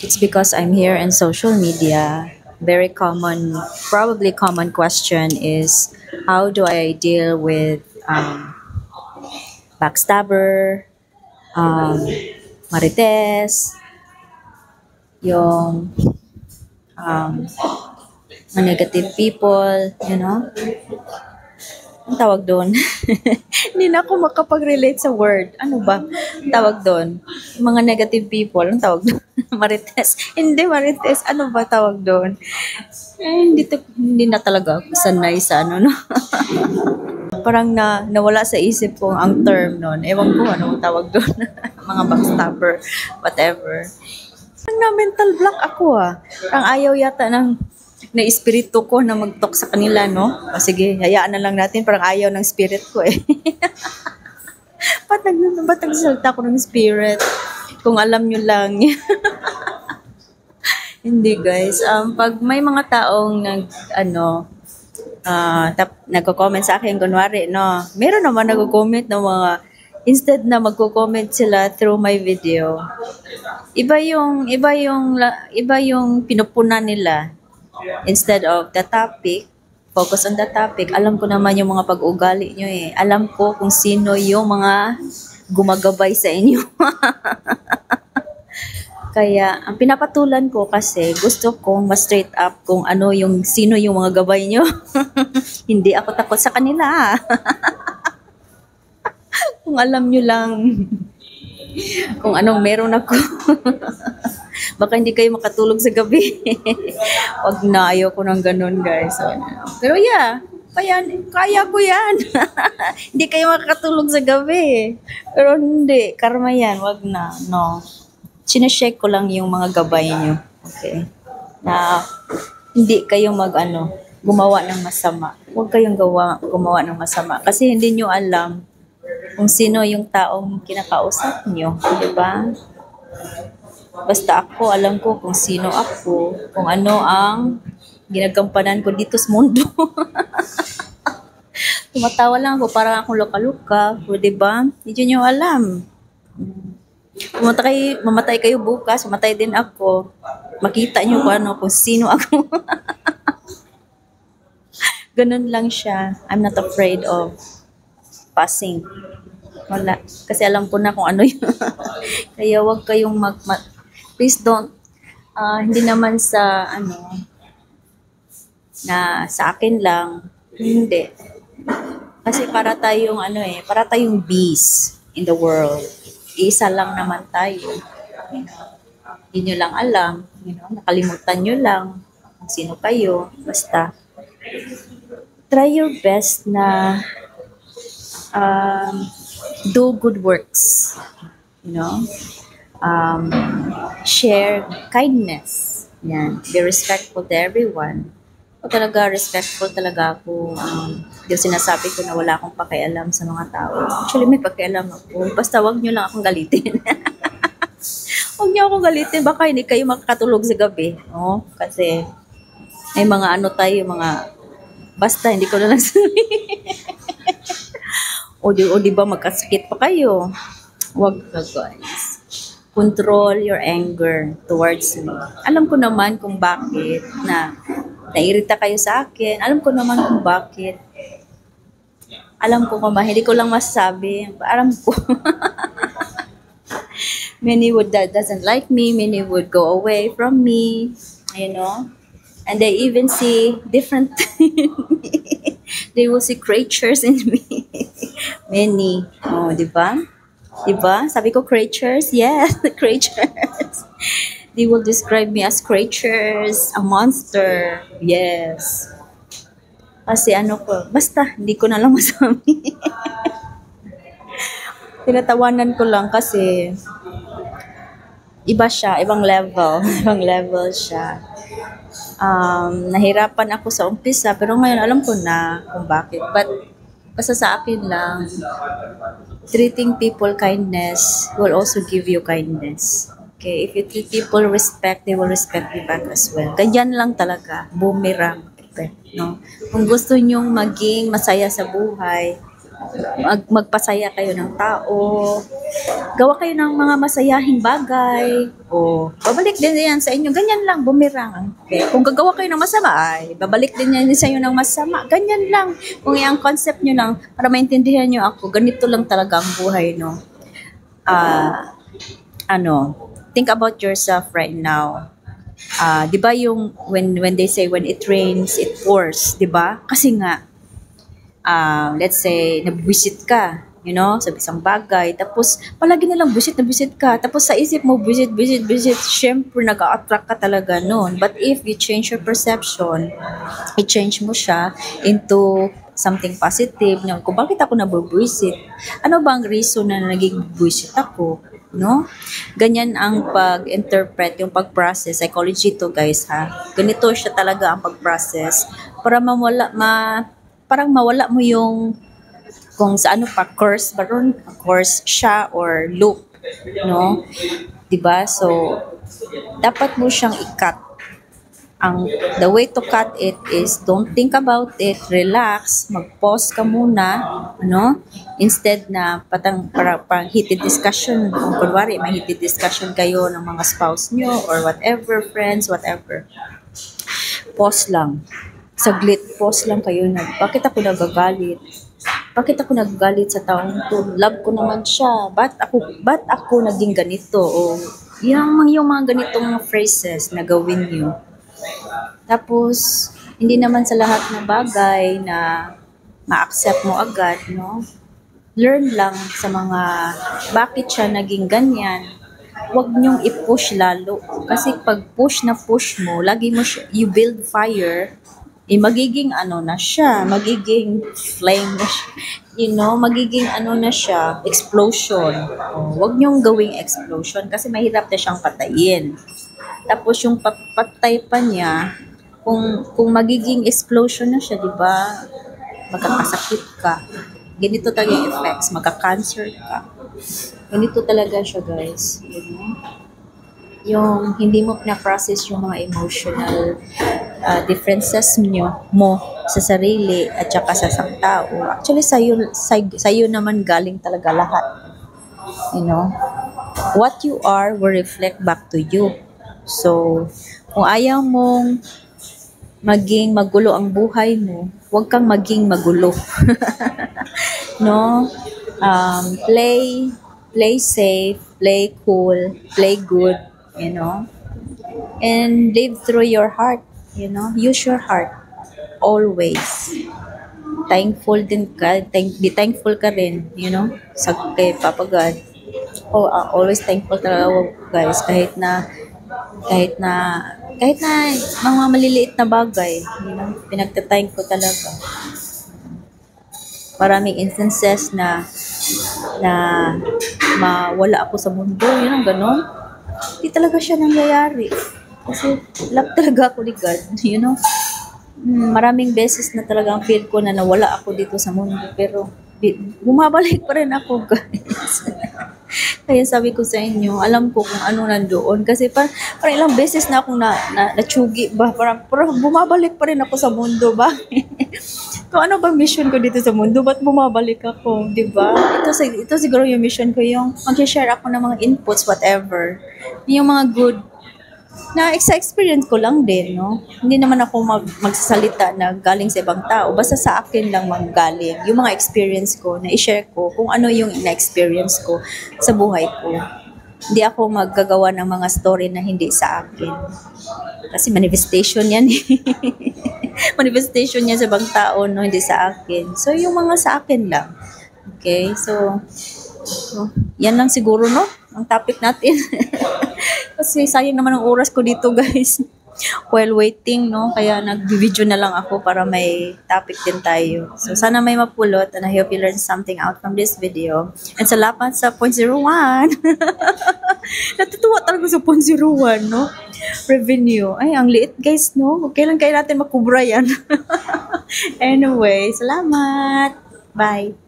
It's because I'm here in social media. Very common, probably common question is how do I deal with backstabber, um, marites, yung mga negative people, you know? Ang tawag doon? Hindi na ako makapag-relate sa word. Ano ba? Tawag doon? Mga negative people, ang tawag doon? Marites. Hindi marites. Ano ba tawag doon? Hindi na talaga ako sanay sa ano, no? Parang nawala sa isip ko ang term noon. Ewan ko ano tawag doon. Mga backstabber, whatever. Parang na-mental block ako Parang ayaw yata ng na espiritu ko na mag-talk sa kanila, no? O sige, hayaan na lang natin. Parang ayaw ng spirit ko Ba't nagsalita ko ng spirit? Kung alam nyo lang. Hindi guys. Pag may mga taong nagko-comment sa akin, kunwari, no? Meron naman nagko-comment ng mga, instead na magko-comment sila through my video, iba yung pinupunan nila. Instead of the topic, focus on the topic. Alam ko naman yung mga pag-ugali nyo Alam ko kung sino yung mga gumagabay sa inyo. Kaya, ang pinapatulan ko kasi gusto kong ma-straight up kung sino yung mga gabay nyo. Hindi ako takot sa kanila. Kung alam nyo lang kung anong meron ako. Baka hindi kayo makatulog sa gabi. Wag na, ayoko ng ganun guys. Pero yeah, kaya ko yan. Hindi kayo makakatulog sa gabi. Pero hindi, karma yan, wag na, no. Sinashake ko lang yung mga gabay nyo. Okay? Na hindi kayo gumawa ng masama. Huwag kayong gumawa ng masama. Kasi hindi nyo alam kung sino yung taong kinakausap nyo. Diba? Basta ako, alam ko kung sino ako, kung ano ang ginagampanan ko dito sa mundo. Tumatawa lang ako, parang akong luka-luka. O, diba? Hindi nyo alam. Mamatay kayo bukas, mamatay din ako. Makita nyo kung sino ako. Ganun lang siya. I'm not afraid of passing. Wala. Kasi alam ko na kung ano yun. Kaya wag kayong please don't, hindi naman sa, na sa akin lang. Hindi. Kasi para tayong bees in the world. Isa lang naman tayo. Hindi nyo lang alam. Nakalimutan nyo lang kung sino kayo. Basta, try your best na do good works. Share kindness. Yan. Be respectful to everyone. O talaga, respectful talaga ako. Yung sinasabi ko na wala akong pakialam sa mga tao. Actually, may pakialam ako. Basta wag nyo lang akong galitin. Wag nyo akong galitin. Baka hindi kayo makakatulog sa gabi. No? Kasi may mga basta hindi ko na lang sabihin. O diba magkasakit pa kayo? Wag ka guys. Control your anger towards me. Alam ko naman kung bakit nairita kayo sa akin. Alam ko naman kung bakit. Alam ko hindi ko lang masasabi. Alam ko. Many doesn't like me. Many would go away from me. And they even see different they will see creatures in me. Many. Oh, diba? Diba? Sabi ko creatures? Yes, creatures. They will describe me as creatures, a monster. Yes. Kasi basta, hindi ko na lang masabi. Tinatawanan ko lang kasi iba siya, ibang level. Ibang level siya. Nahirapan ako sa umpisa, pero ngayon alam ko na kung bakit. But, basta sa akin lang, treating people kindness will also give you kindness. Okay? If you treat people respect, they will respect you back as well. Ganyan lang talaga. Boomerang. No? Kung gusto nyong maging masaya sa buhay, magpasaya kayo ng tao, gawa kayo ng mga masayahing bagay, o babalik din yan sa inyo, ganyan lang, bumirang. Okay? Kung gagawa kayo ng masama, ay babalik din yan sa inyo ng masama, ganyan lang. Kung yung concept nyo lang, para maintindihan nyo ako, ganito lang talaga ang buhay, no? Think about yourself right now. 'Di ba yung when they say when it rains it pours, 'di ba? Kasi nga let's say nabwisit ka, sa isang bagay, tapos palagi na lang busit ka, tapos sa isip mo busit, syempre nag-a-attract ka talaga noon. But if you change your perception, i-change mo siya into something positive, kung bakit ako nabubwisit, ano ba ang reason na naging buwisit ako, no? Ganyan ang pag-interpret, yung pag-process, psychology to guys ha. Ganito siya talaga ang pag-process para parang mawala mo yung kung sa ano pa curse siya or loop, no? 'Di ba? So dapat mo siyang i-cut. The way to cut it is don't think about it, relax, mag-pause ka muna, instead na parang heated discussion, kung kunwari may heated discussion kayo ng mga spouse nyo or whatever, friends, whatever, pause lang, saglit, pause lang kayo na, bakit ako nagagalit sa taong to, love ko naman siya, ba't ako naging ganito, o yung mga ganitong phrases na gawin nyo. Tapos, hindi naman sa lahat ng bagay na ma-accept mo agad, no? Learn lang sa mga bakit siya naging ganyan. Huwag niyong i-push lalo. Kasi pag push mo, you build fire, magiging na siya, magiging flame na siya, magiging na siya, explosion. Huwag niyong gawing explosion kasi mahirap na siyang patayin. Tapos yung patay pa niya, kung magiging explosion na siya, di ba? Magkakasakit ka. Ganito talaga yung effects, magka-cancer ka. Ganito talaga siya, guys. Yung hindi mo na-process yung mga emotional differences mo sa sarili at saka sa isang tao. Actually, sa'yo naman galing talaga lahat. What you are will reflect back to you. So, kung ayaw mong maging magulo ang buhay mo, huwag kang maging magulo. No? Play safe, play cool, play good, and live through your heart, use your heart always. Thankful din ka, be thankful ka rin, sa kay Papa God. Always thankful talaga, guys, kahit na mga maliliit na bagay, pinagtathank ko talaga. Maraming instances na mawala ako sa mundo, ganon. Hindi talaga siya nangyayari. Kasi love talaga ako ni God, Maraming beses na talagang feel ko na nawala ako dito sa mundo, pero bumabalik pa rin ako, guys. Kaya sabi ko sa inyo, alam ko kung ano nandoon. Kasi parang ilang beses na akong natsugi ba? Parang bumabalik pa rin ako sa mundo ba? Kung ano ba mission ko dito sa mundo, ba't bumabalik ako? Diba? Ito siguro yung mission ko, yung mag-share ako ng mga inputs, whatever. Yung mga good na experience ko lang din, no? Hindi naman ako magsasalita na galing sa ibang tao. Basta sa akin lang manggaling. Yung mga experience ko, na i-share ko kung ano yung na-experience ko sa buhay ko. Hindi ako maggagawa ng mga story na hindi sa akin. Kasi manifestation yan eh. Manifestation yan sa ibang tao, no? Hindi sa akin. So, yung mga sa akin lang. Okay? So yan lang siguro, no? Ang topic natin. Kasi sayang naman ang oras ko dito, guys. While waiting, no? Kaya nag-video na lang ako para may topic din tayo. So, sana may mapulot and I hope you learned something out from this video. And salamat sa 0.01. Natutuwa talaga sa 0.01, no? Revenue. Ay, ang liit, guys, no? Kailan natin makubra yan? Anyway, salamat. Bye.